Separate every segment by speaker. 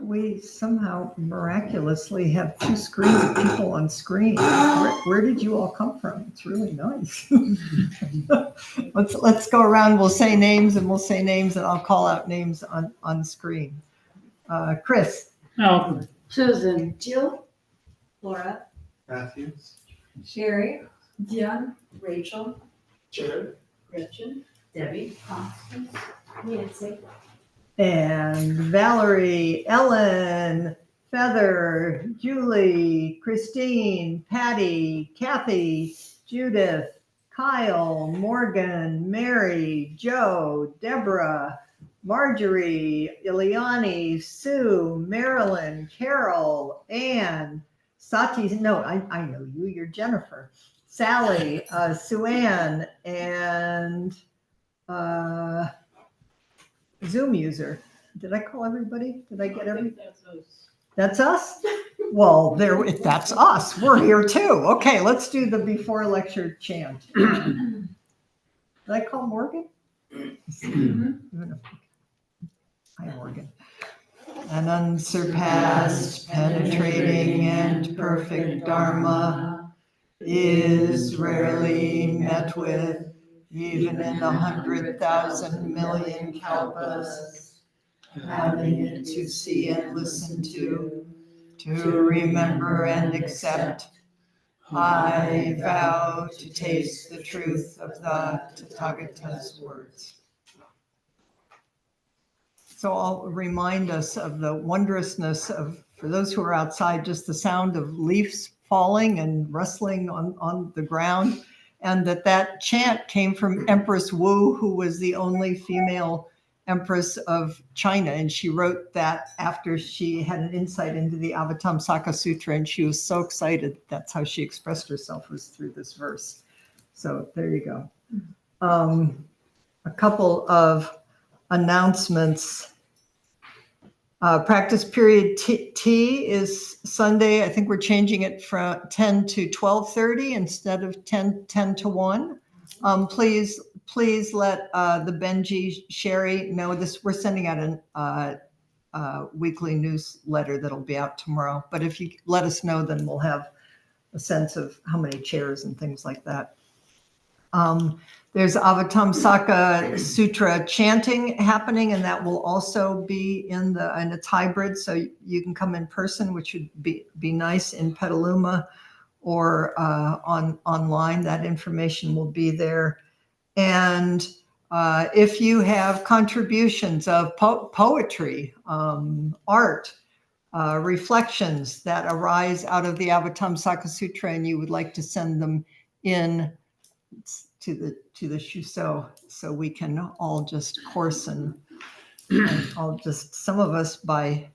Speaker 1: We somehow miraculously have two screens of people on screen. Where did you all come from? It's really nice. let's go around. We'll say names and I'll call out names on screen. Chris.
Speaker 2: Malcolm.
Speaker 3: Susan.
Speaker 4: Jill. Laura.
Speaker 5: Matthews.
Speaker 4: Sherry.
Speaker 3: Dion.
Speaker 4: Rachel.
Speaker 5: Jared.
Speaker 4: Gretchen.
Speaker 3: Debbie.
Speaker 4: Constance. Nancy.
Speaker 1: And Valerie, Ellen, Feather, Julie, Christine, Patty, Kathy, Judith, Kyle, Morgan, Mary, Joe, Deborah, Marjorie, Ileani, Sue, Marilyn, Carol, Ann, Sati, no, I know you, you're Jennifer, Sally, Sue-Ann, and Zoom user. Did I call everybody? Did I get everybody? That's us? Well, if that's us, we're here too. Okay, let's do the before lecture chant. Did I call Morgan? Hi, Morgan. An unsurpassed, penetrating, and perfect Dharma is rarely met with, even in 100,000 million kalpas. Having it to see and listen to remember and accept, I vow to taste the truth of the Tathagata's words. So I'll remind us of the wondrousness of, for those who are outside, just the sound of leaves falling and rustling on the ground, and that chant came from Empress Wu, who was the only female Empress of China, and she wrote that after she had an insight into the Avatamsaka Sutra, and she was so excited. That's how she expressed herself, was through this verse. So there you go. A couple of announcements. Practice period T is Sunday. I think we're changing it from 10 to 12:30 instead of 10 to 1. Please let the Benji Sherry know this. We're sending out a weekly newsletter that'll be out tomorrow. But if you let us know, then we'll have a sense of how many chairs and things like that. There's Avatamsaka Sutra chanting happening, and that will also be and it's hybrid, so you can come in person, which would be nice in Petaluma, or online. That information will be there. And if you have contributions of poetry, art, reflections that arise out of the Avatamsaka Sutra, and you would like to send them in to the Shuso, so we can all just course and some of us by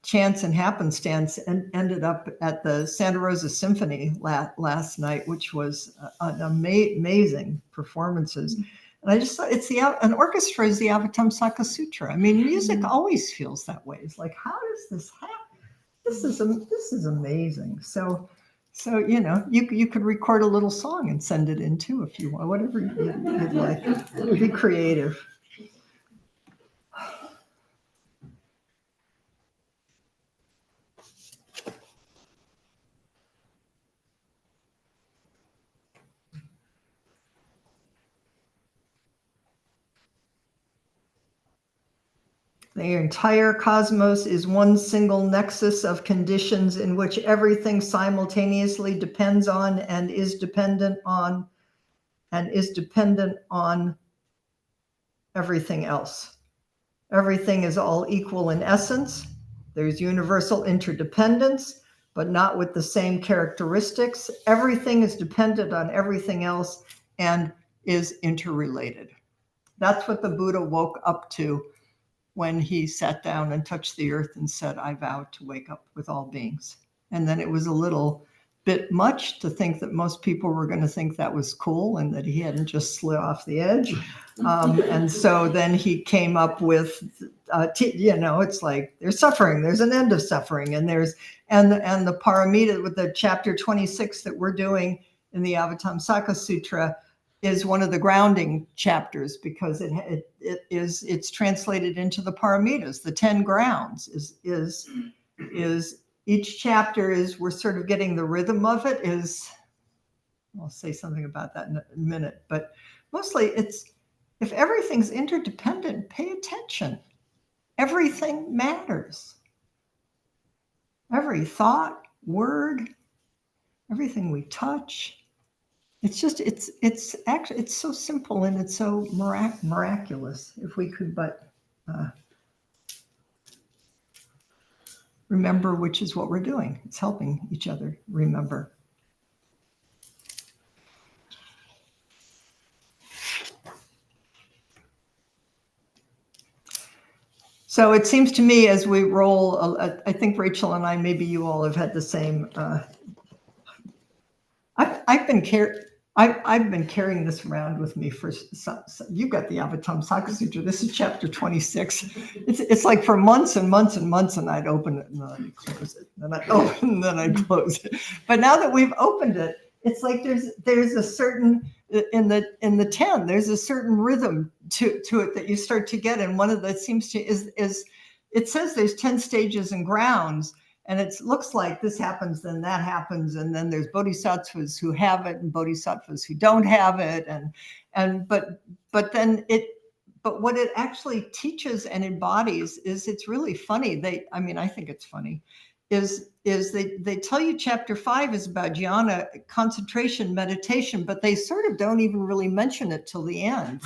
Speaker 1: chance and happenstance ended up at the Santa Rosa Symphony last night, which was an amazing performances. And I just thought an orchestra is the Avatamsaka Sutra. I mean, music always feels that way. It's like, how does this happen? This is amazing. So you could record a little song and send it in too if you want, whatever you'd like. Be creative. The entire cosmos is one single nexus of conditions in which everything simultaneously depends on and is dependent on everything else. Everything is all equal in essence. There's universal interdependence, but not with the same characteristics. Everything is dependent on everything else and is interrelated. That's what the Buddha woke up to when he sat down and touched the earth and said, I vow to wake up with all beings. And then it was a little bit much to think that most people were going to think that was cool and that he hadn't just slid off the edge. And so then he came up with, it's like there's suffering, there's an end of suffering, and and the paramita with the chapter 26 that we're doing in the Avatamsaka Sutra is one of the grounding chapters because it's translated into the paramitas. The 10 grounds is each chapter is, we're sort of getting the rhythm of it. Is, I'll say something about that in a minute, but mostly it's, if everything's interdependent, pay attention. Everything matters. Every thought, word, everything we touch. It's just, it's actually, it's so simple and it's so miraculous. If we could but remember, which is what we're doing. It's helping each other remember. So it seems to me as we roll, I think Rachel and I, maybe you all have had the same. I've been carrying this around with me for you've got the Avatamsaka Sutra. This is chapter 26. It's like for months and months and months, and I'd open it and then I'd close it, and then I'd open and then I'd close it. But now that we've opened it, it's like there's a certain in the 10, there's a certain rhythm to it that you start to get. And one of the seems to is it says there's 10 stages and grounds. And it looks like this happens, then that happens, and then there's bodhisattvas who have it and bodhisattvas who don't have it, but what it actually teaches and embodies is, it's really funny. I think it's funny, is they tell you chapter 5 is about jhana, concentration, meditation, but they sort of don't even really mention it till the end,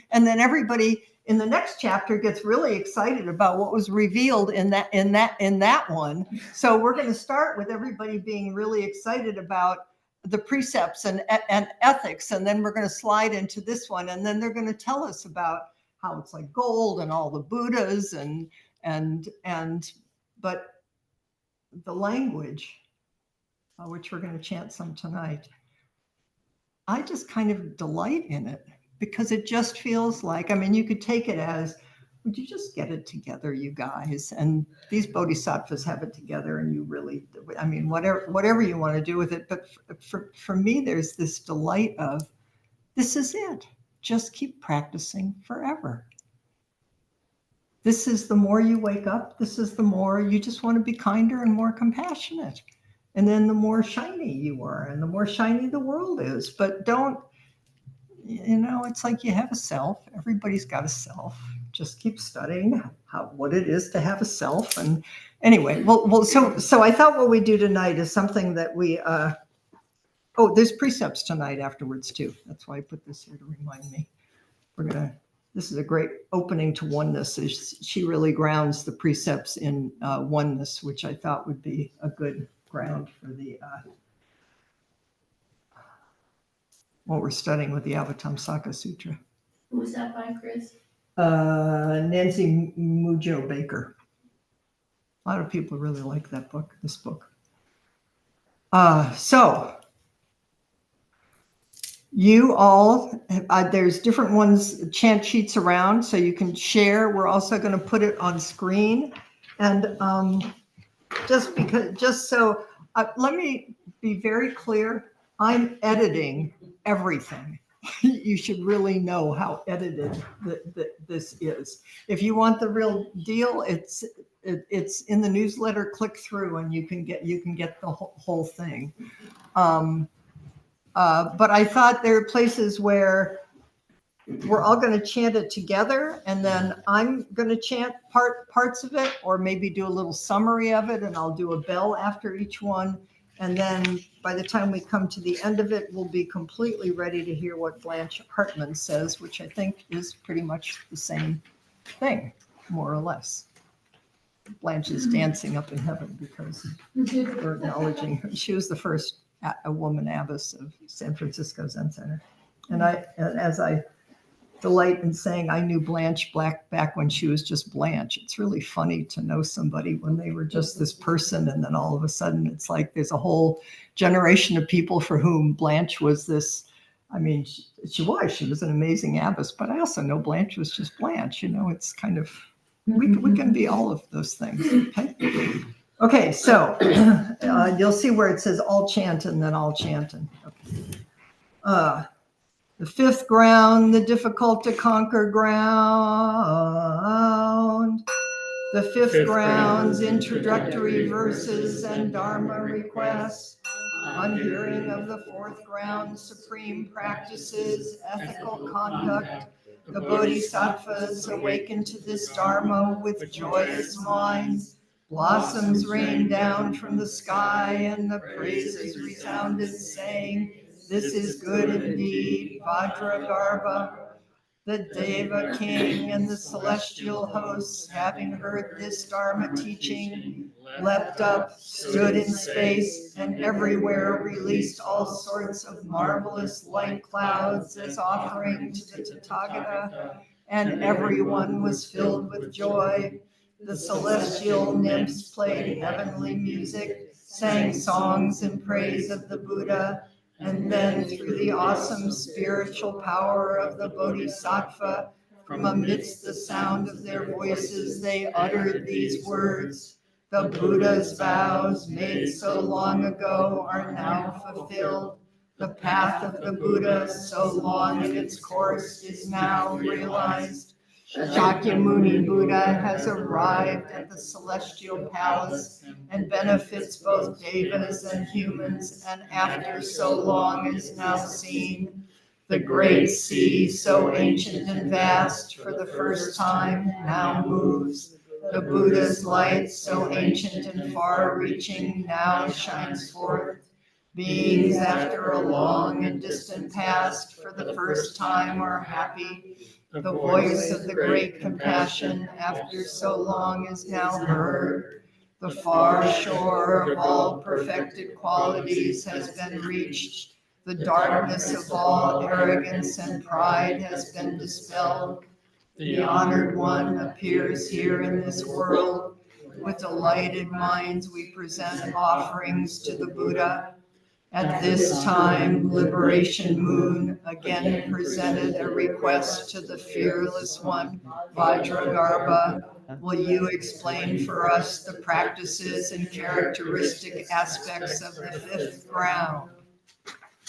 Speaker 1: and then everybody in the next chapter gets really excited about what was revealed in that one. So we're going to start with everybody being really excited about the precepts and ethics, and then we're going to slide into this one, and then they're going to tell us about how it's like gold and all the Buddhas but the language, which we're going to chant some tonight, I just kind of delight in it. Because it just feels like, you could take it as, would you just get it together, you guys? And these bodhisattvas have it together, and you really, whatever you want to do with it. But for me, there's this delight of, this is it. Just keep practicing forever. This is the more you wake up, this is the more you just want to be kinder and more compassionate. And then the more shiny you are, and the more shiny the world is. But don't, it's like you have a self. Everybody's got a self. Just keep studying what it is to have a self. And anyway, so I thought what we do tonight is something that we, there's precepts tonight afterwards too. That's why I put this here to remind me. This is a great opening to oneness. She really grounds the precepts in oneness, which I thought would be a good ground for the what we're studying with the Avatamsaka Sutra.
Speaker 4: Who was that by, Chris?
Speaker 1: Nancy Mujo Baker. A lot of people really like this book. So you all, there's different ones, chant sheets around, so you can share. We're also going to put it on screen. And let me be very clear. I'm editing everything. You should really know how edited this is. If you want the real deal, it's in the newsletter. Click through and you can get the whole thing. But I thought there are places where we're all going to chant it together, and then I'm going to chant parts of it, or maybe do a little summary of it, and I'll do a bell after each one. And then by the time we come to the end of it, we'll be completely ready to hear what Blanche Hartman says, which I think is pretty much the same thing, more or less. Blanche is dancing up in heaven because we're acknowledging her. She was the first a woman abbess of San Francisco Zen Center. And as I delight in saying, I knew Blanche back when she was just Blanche. It's really funny to know somebody when they were just this person, and then all of a sudden it's like there's a whole generation of people for whom Blanche was this. She was an amazing abbess, but I also know Blanche was just Blanche. It's kind of, we can be all of those things. Okay, so you'll see where it says all chant and then I'll chant. The fifth ground, the difficult to conquer ground. The fifth ground's introductory verses and Dharma requests. On hearing of the fourth ground, supreme practices, ethical conduct, the Bodhisattvas awaken to this Dharma with joyous minds. Blossoms rain down from the sky and the praises resounded, saying, "This is good indeed." Vajragarbha, the Deva king and the celestial hosts, having heard this Dharma teaching, leapt up, stood in space, and everywhere released all sorts of marvelous light clouds as offering to the Tathagata, and everyone was filled with joy. The celestial nymphs played heavenly music, sang songs in praise of the Buddha, and then through the awesome spiritual power of the Bodhisattva, from amidst the sound of their voices, they uttered these words: "The Buddha's vows made so long ago are now fulfilled. The path of the Buddha, so long in its course, is now realized. Shakyamuni Buddha has arrived at the celestial palace and benefits both devas and humans, and after so long is now seen. The great sea, so ancient and vast, for the first time now moves. The Buddha's light, so ancient and far-reaching, now shines forth. Beings after a long and distant past, for the first time are happy. The voice of the great compassion, after so long, is now heard. The far shore of all perfected qualities has been reached. The darkness of all arrogance and pride has been dispelled. The honored one appears here in this world. With delighted minds we present offerings to the Buddha. At this time, Liberation Moon again presented a request to the fearless one, Vajragarbha. Will you explain for us the practices and characteristic aspects of the fifth ground?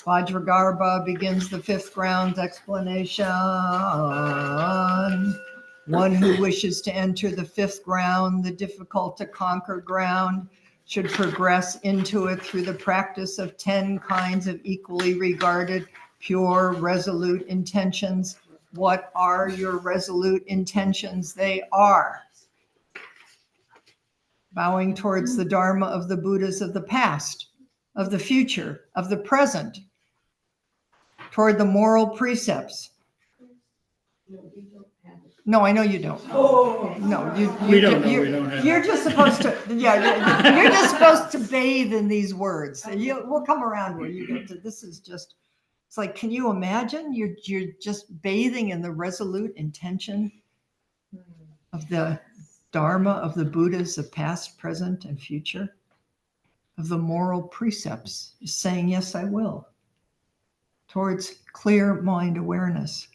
Speaker 1: Vajragarbha begins the fifth ground's explanation. One who wishes to enter the fifth ground, the difficult to conquer ground, should progress into it through the practice of 10 kinds of equally regarded, pure, resolute intentions. What are your resolute intentions? They are bowing towards the Dharma of the Buddhas of the past, of the future, of the present, toward the moral precepts. No, I know you don't.
Speaker 4: Oh.
Speaker 1: No,
Speaker 2: We don't know, we don't have.
Speaker 1: You're just supposed to, yeah, you're just supposed to bathe in these words. We'll come around where you get to, this is just, it's like, can you imagine? You're just bathing in the resolute intention of the Dharma of the Buddhas of past, present, and future, of the moral precepts, just saying, yes, I will, towards clear mind awareness,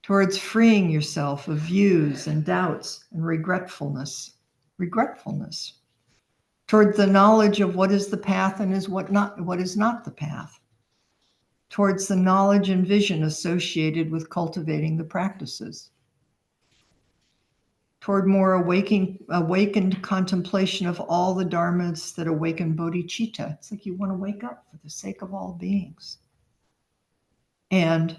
Speaker 1: towards freeing yourself of views and doubts and regretfulness, toward the knowledge of what is the path and what is not the path, towards the knowledge and vision associated with cultivating the practices, toward more awakened contemplation of all the dharmas that awaken bodhicitta. It's like you want to wake up for the sake of all beings. And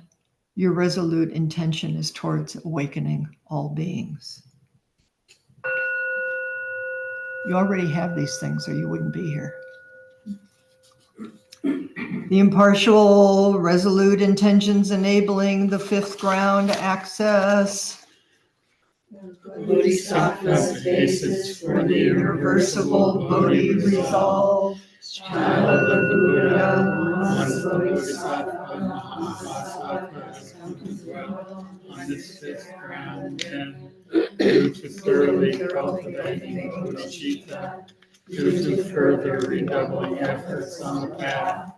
Speaker 1: your resolute intention is towards awakening all beings. You already have these things or you wouldn't be here. The impartial, resolute intentions enabling the fifth ground access.
Speaker 4: Bodhisattva's basis for
Speaker 1: The irreversible Bodhi resolve. Child of the Buddha, once
Speaker 2: Bodhisattva, Mahasattva has come to dwell on this fifth ground, and due to thoroughly cultivating bodhicitta, due to further redoubling efforts on the path,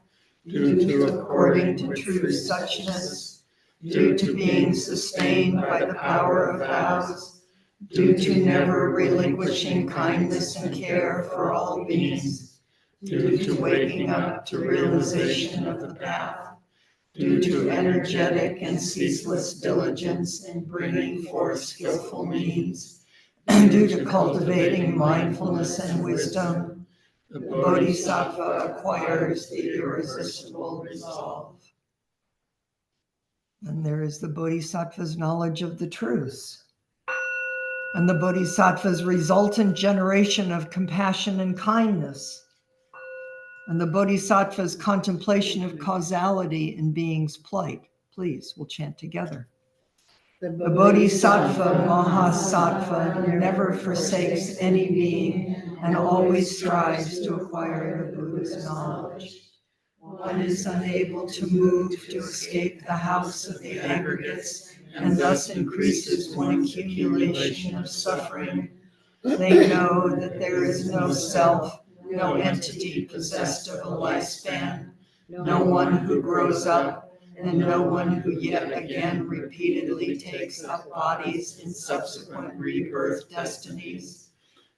Speaker 2: due to according to true suchness, due to being sustained by the power of vows, due to never relinquishing kindness and care for all beings, due to waking up to realization of the path,
Speaker 1: due to energetic and ceaseless diligence in bringing forth skillful means, and due to cultivating mindfulness and wisdom, the Bodhisattva acquires the irresistible resolve. And there is the Bodhisattva's knowledge of the truths, and the Bodhisattva's resultant generation of compassion and kindness, and the Bodhisattva's contemplation of causality in being's plight. Please, we'll chant together. The Bodhisattva Mahasattva never forsakes any being and always strives to acquire the Buddha's knowledge. One is unable to move to escape the house of the aggregates and thus increases one accumulation of suffering. They know that there is no self, no entity possessed of a lifespan, no one who grows up, and no one who yet again repeatedly takes up bodies in subsequent rebirth destinies.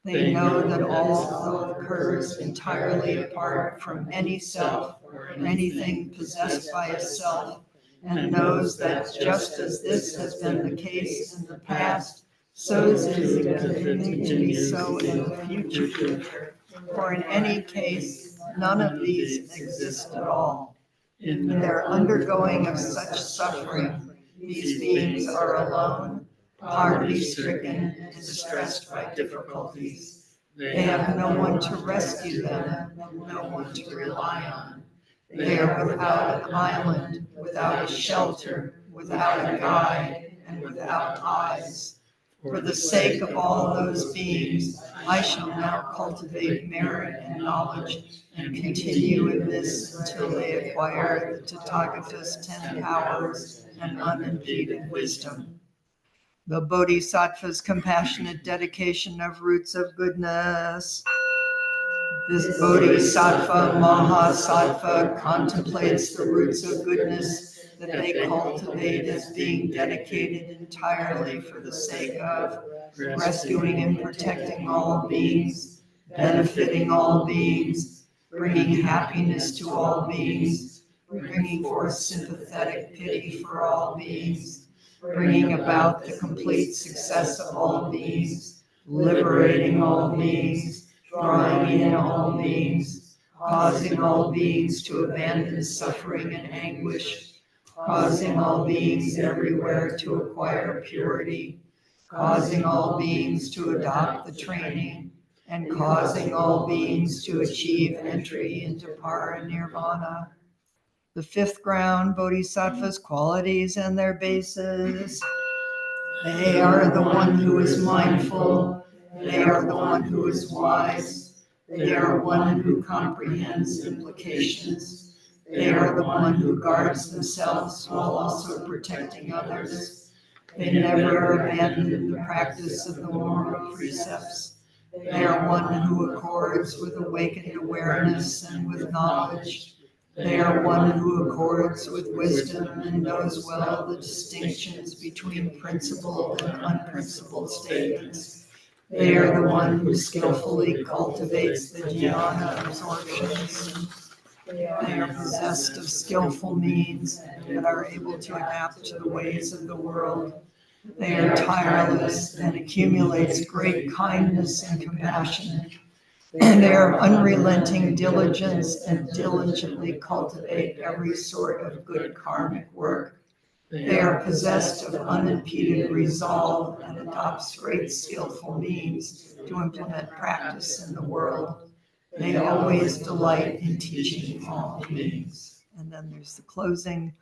Speaker 1: They know that all occurs entirely apart from any self or anything possessed by a self, and knows that just as this has been the case in the past, so is it continuing to be so in the future. For in any case, none of these exist at all. In their undergoing of such suffering, these beings are alone, poverty-stricken, and distressed by difficulties. They have no one to rescue them, no one to rely on. They are without an island, without a shelter, without a guide, and without eyes. For the sake of all those beings, I shall now cultivate merit and knowledge and continue in this until they acquire the Tathagata's 10 powers and unimpeded wisdom. The Bodhisattva's compassionate dedication of roots of goodness. This Bodhisattva Mahasattva contemplates the roots of goodness that they cultivate as being dedicated entirely for the sake of rescuing and protecting all beings, benefiting all beings, bringing happiness to all beings, bringing forth sympathetic pity for all beings, bringing about the complete success of all beings, liberating all beings, drawing in all beings, causing all beings to abandon suffering and anguish, causing all beings everywhere to acquire purity, causing all beings to adopt the training, and causing all beings to achieve entry into parinirvana. The fifth ground, Bodhisattva's qualities and their basis. They are the one who is mindful. They are the one who is wise. They are one who comprehends implications. They are the one who guards themselves while also protecting others. They never abandon the practice of the moral precepts. They are one who accords with awakened awareness and with knowledge. They are one who accords with wisdom and knows well the distinctions between principled and unprincipled statements. They are the one who skillfully cultivates the jhana absorptions. They are possessed of skillful means and are able to adapt to the ways of the world. They are tireless and accumulates great kindness and compassion. And their unrelenting diligence and diligently cultivate every sort of good karmic work. They are possessed of unimpeded resolve and adopts great skillful means to implement practice in the world. They always delight in teaching all beings. And then there's the closing,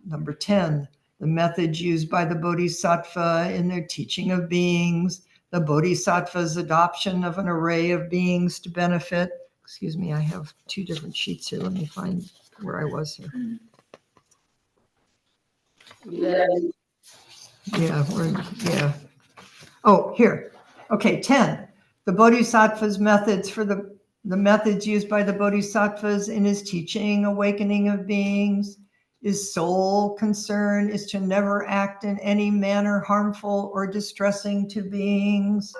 Speaker 1: number 10, the methods used by the Bodhisattva in their teaching of beings. The Bodhisattva's adoption of an array of beings to benefit. Excuse me, I have two different sheets here. Let me find where I was here. Yeah. Oh, here. Okay, 10. The Bodhisattva's methods for the methods used by the Bodhisattvas in his teaching, awakening of beings. His sole concern is to never act in any manner harmful or distressing to beings.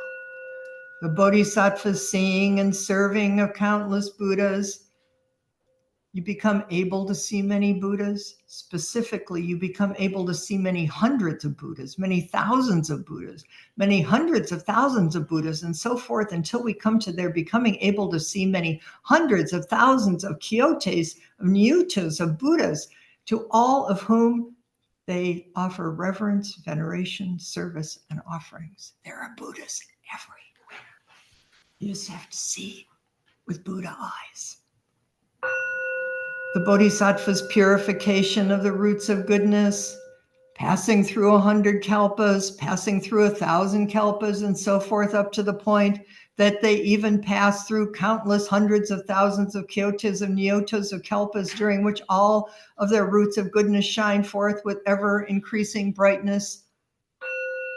Speaker 1: The Bodhisattva's seeing and serving of countless Buddhas You become able to see many Buddhas. Specifically, you become able to see many hundreds of Buddhas, many thousands of Buddhas, many hundreds of thousands of Buddhas, and so forth, until we come to their becoming able to see many hundreds of thousands of Kyotes, of Nyutas, of Buddhas, to all of whom they offer reverence, veneration, service, and offerings. There are Buddhas everywhere. You just have to see with Buddha eyes. The Bodhisattva's purification of the roots of goodness, passing through 100 kalpas, passing through 1,000 kalpas, and so forth, up to the point that they even pass through countless hundreds of thousands of kyotas and nyotas of kalpas, during which all of their roots of goodness shine forth with ever increasing brightness.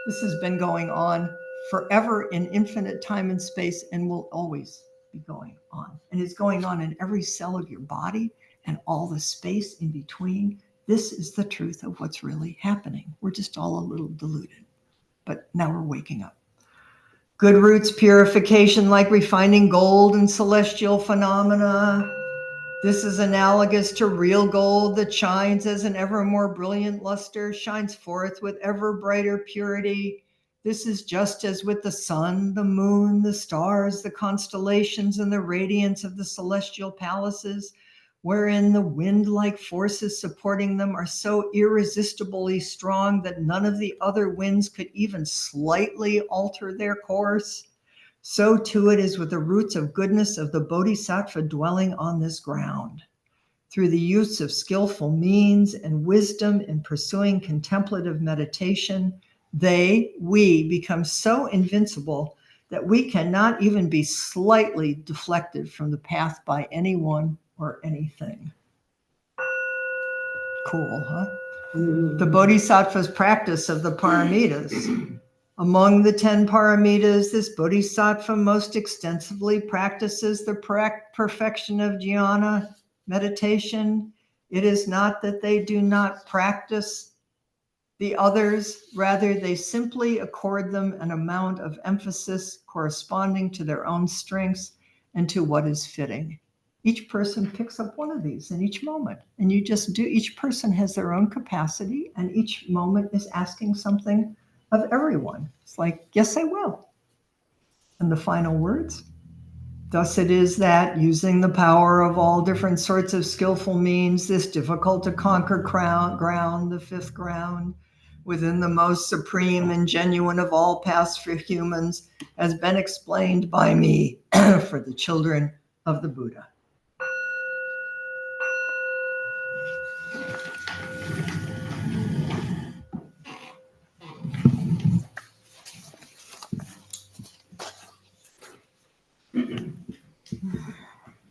Speaker 1: This has been going on forever in infinite time and space, and will always be going on. And it's going on in every cell of your body and all the space in between. This is the truth of what's really happening. We're just all a little deluded, but now we're waking up. Good roots purification, like refining gold and celestial phenomena. This is analogous to real gold that shines as an ever more brilliant luster, shines forth with ever brighter purity. This is just as with the sun, the moon, the stars, the constellations, and the radiance of the celestial palaces, wherein the wind-like forces supporting them are so irresistibly strong that none of the other winds could even slightly alter their course. So too it is with the roots of goodness of the Bodhisattva dwelling on this ground. Through the use of skillful means and wisdom in pursuing contemplative meditation, we become so invincible that we cannot even be slightly deflected from the path by anyone or anything. Cool, huh? The Bodhisattva's practice of the paramitas. Among the 10 paramitas, this Bodhisattva most extensively practices the perfection of jhana meditation. It is not that they do not practice the others, rather they simply accord them an amount of emphasis corresponding to their own strengths and to what is fitting. Each person picks up one of these in each moment, and you just do. Each person has their own capacity, and each moment is asking something of everyone. It's like, yes, I will. And the final words. Thus it is that, using the power of all different sorts of skillful means, this difficult to conquer ground, the fifth ground, within the most supreme and genuine of all paths for humans, has been explained by me for the children of the Buddha.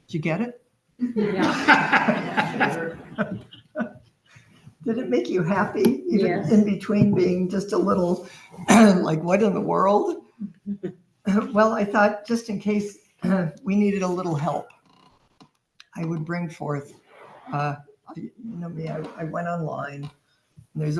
Speaker 1: Did you get it?
Speaker 4: Yeah.
Speaker 1: Did it make you happy, even
Speaker 4: Yes.
Speaker 1: in between being just a little like, what in the world? Well, I thought just in case we needed a little help, I would bring forth, you know me, I went online. There's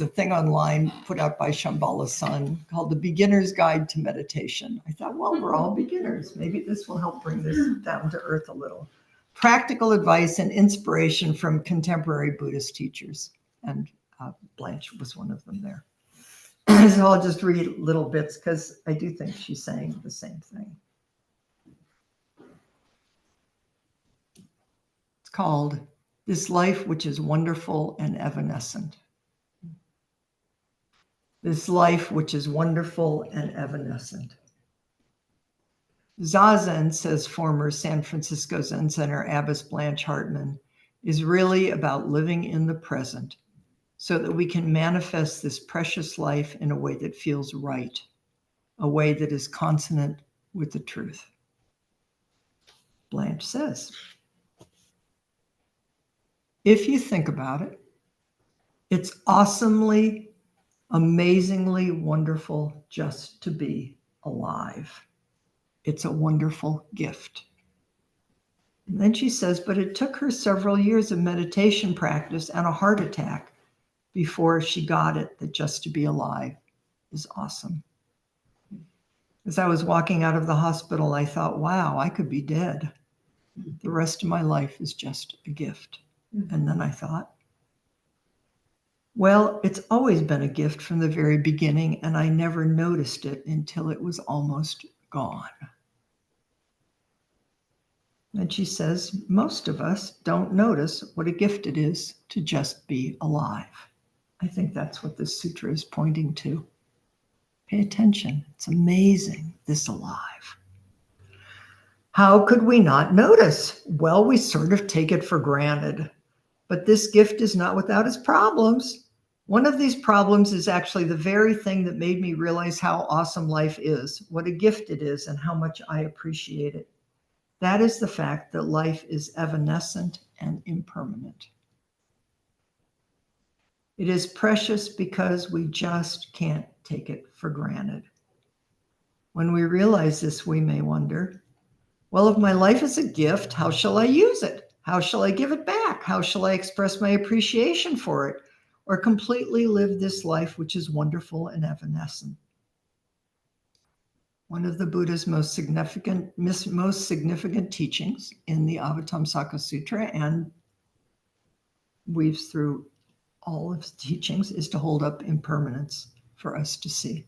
Speaker 1: a thing online put out by Shambhala's son called The Beginner's Guide to Meditation. I thought, well, we're all beginners. Maybe this will help bring this down to earth a little. Practical advice and inspiration from contemporary Buddhist teachers. And Blanche was one of them there. So I'll just read little bits because I do think she's saying the same thing. It's called This Life Which is Wonderful and Evanescent. This life which is wonderful and evanescent. Zazen, says former San Francisco Zen Center Abbess Blanche Hartman, is really about living in the present so that we can manifest this precious life in a way that feels right, a way that is consonant with the truth. Blanche says, if you think about it, it's awesomely, amazingly wonderful just to be alive. It's a wonderful gift. And then she says, but it took her several years of meditation practice and a heart attack before she got it that just to be alive is awesome. As I was walking out of the hospital, I thought, wow, I could be dead. The rest of my life is just a gift. And then I thought, well, it's always been a gift from the very beginning, and I never noticed it until it was almost gone. And she says, most of us don't notice what a gift it is to just be alive. I think that's what this sutra is pointing to. Pay attention. It's amazing, this alive. How could we not notice? Well, we sort of take it for granted. But this gift is not without its problems. One of these problems is actually the very thing that made me realize how awesome life is, what a gift it is, and how much I appreciate it. That is the fact that life is evanescent and impermanent. It is precious because we just can't take it for granted. When we realize this, we may wonder, well, if my life is a gift, how shall I use it? How shall I give it back? How shall I express my appreciation for it? Or completely live this life which is wonderful and evanescent? One of the Buddha's most significant teachings in the Avatamsaka Sutra and weaves through all of his teachings is to hold up impermanence for us to see.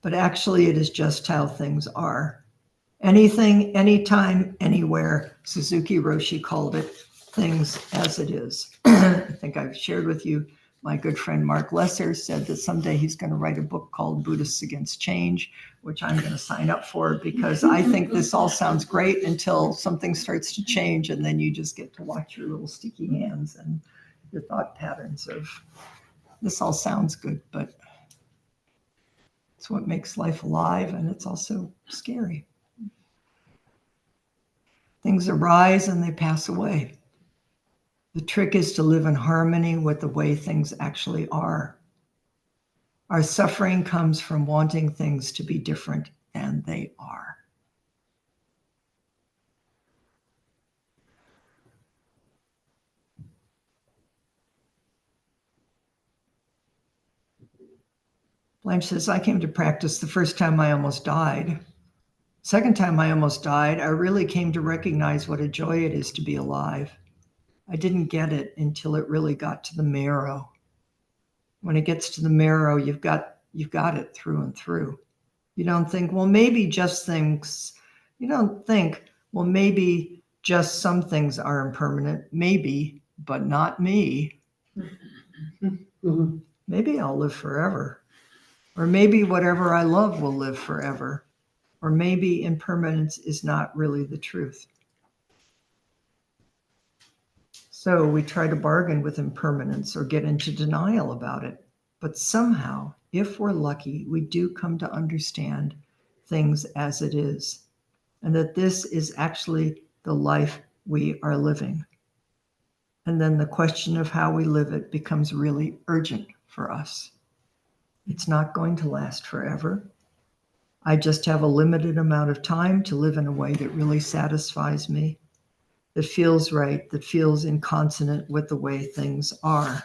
Speaker 1: But actually, it is just how things are. Anything, anytime, anywhere. Suzuki Roshi called it things as it is. I think I've shared with you, my good friend Mark Lesser said that someday he's going to write a book called Buddhists Against Change, which I'm going to sign up for because I think this all sounds great until something starts to change, and then you just get to watch your little sticky hands and your thought patterns of, this all sounds good, but it's what makes life alive, and it's also scary. Things arise and they pass away. The trick is to live in harmony with the way things actually are. Our suffering comes from wanting things to be different than they are. Blanche says, I came to practice the first time I almost died. Second time I almost died, I really came to recognize what a joy it is to be alive. I didn't get it until it really got to the marrow. When it gets to the marrow, you've got it through and through. You don't think, well, maybe just things, you don't think, well, maybe just some things are impermanent, maybe, but not me. Maybe I'll live forever. Or maybe whatever I love will live forever. Or maybe impermanence is not really the truth. So we try to bargain with impermanence or get into denial about it. But somehow, if we're lucky, we do come to understand things as it is, and that this is actually the life we are living. And then the question of how we live it becomes really urgent for us. It's not going to last forever. I just have a limited amount of time to live in a way that really satisfies me, that feels right, that feels in consonant with the way things are.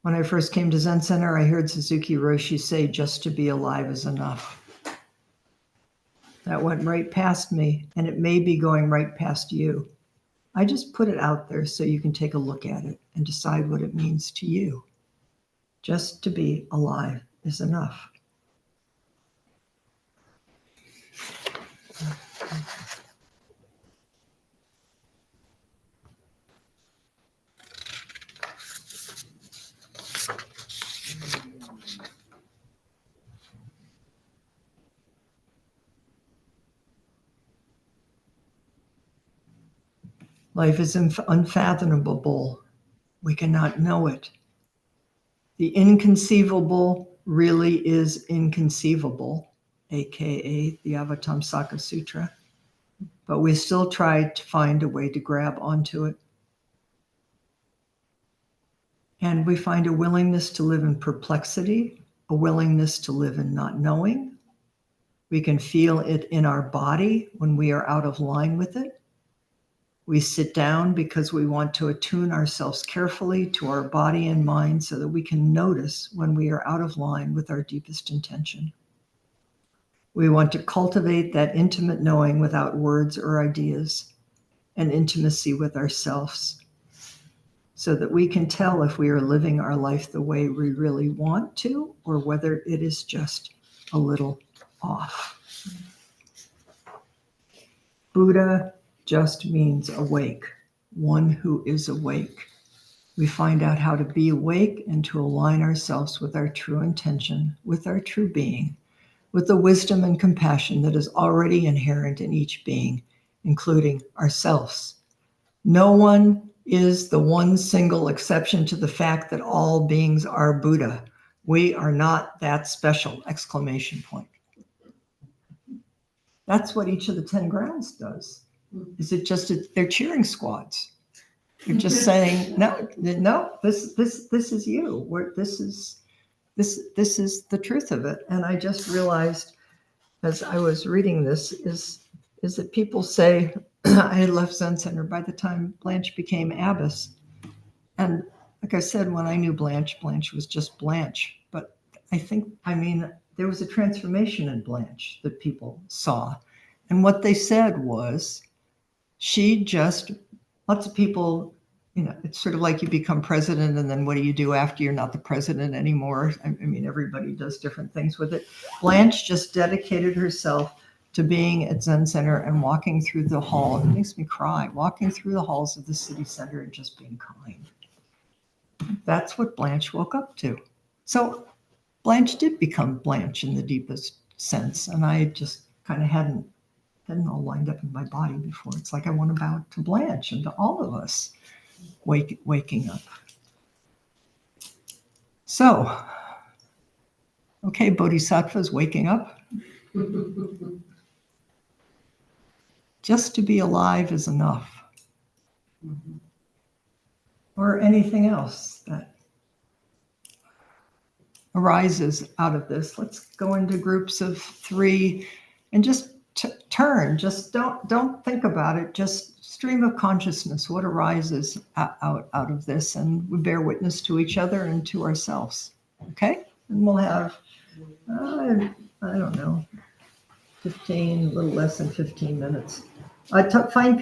Speaker 1: When I first came to Zen Center, I heard Suzuki Roshi say, just to be alive is enough. That went right past me, and it may be going right past you. I just put it out there so you can take a look at it and decide what it means to you. Just to be alive is enough. Life is unfathomable. We cannot know it. The inconceivable really is inconceivable, aka the Avatamsaka Sutra, but we still try to find a way to grab onto it. And we find a willingness to live in perplexity, a willingness to live in not knowing. We can feel it in our body when we are out of line with it. We sit down because we want to attune ourselves carefully to our body and mind so that we can notice when we are out of line with our deepest intention. We want to cultivate that intimate knowing without words or ideas, and intimacy with ourselves, so that we can tell if we are living our life the way we really want to, or whether it is just a little off. Buddha just means awake, one who is awake. We find out how to be awake and to align ourselves with our true intention, with our true being, with the wisdom and compassion that is already inherent in each being, including ourselves. No one is the one single exception to the fact that all beings are Buddha. We are not that special! Exclamation point. That's what each of the 10 grounds does. Is it just they're cheering squads? They're just saying, no, this is you. This is the truth of it. And I just realized as I was reading this is that people say, I had left Zen Center by the time Blanche became abbess. And like I said, when I knew Blanche, Blanche was just Blanche. But there was a transformation in Blanche that people saw. And what they said was, lots of people, it's sort of like you become president and then what do you do after you're not the president anymore? Everybody does different things with it. Blanche just dedicated herself to being at Zen Center and walking through the hall. It makes me cry, walking through the halls of the city center and just being kind. That's what Blanche woke up to. So Blanche did become Blanche in the deepest sense. And I just kind of hadn't all lined up in my body before. It's like I want to bow to Blanche and to all of us waking up. So, okay, Bodhisattva's waking up. Just to be alive is enough. Or anything else that arises out of this. Let's go into groups of 3 and just turn. Just don't think about it. Just stream of consciousness, what arises out of this, and we bear witness to each other and to ourselves. Okay? And we'll have, I don't know, 15, a little less than 15 minutes. Find people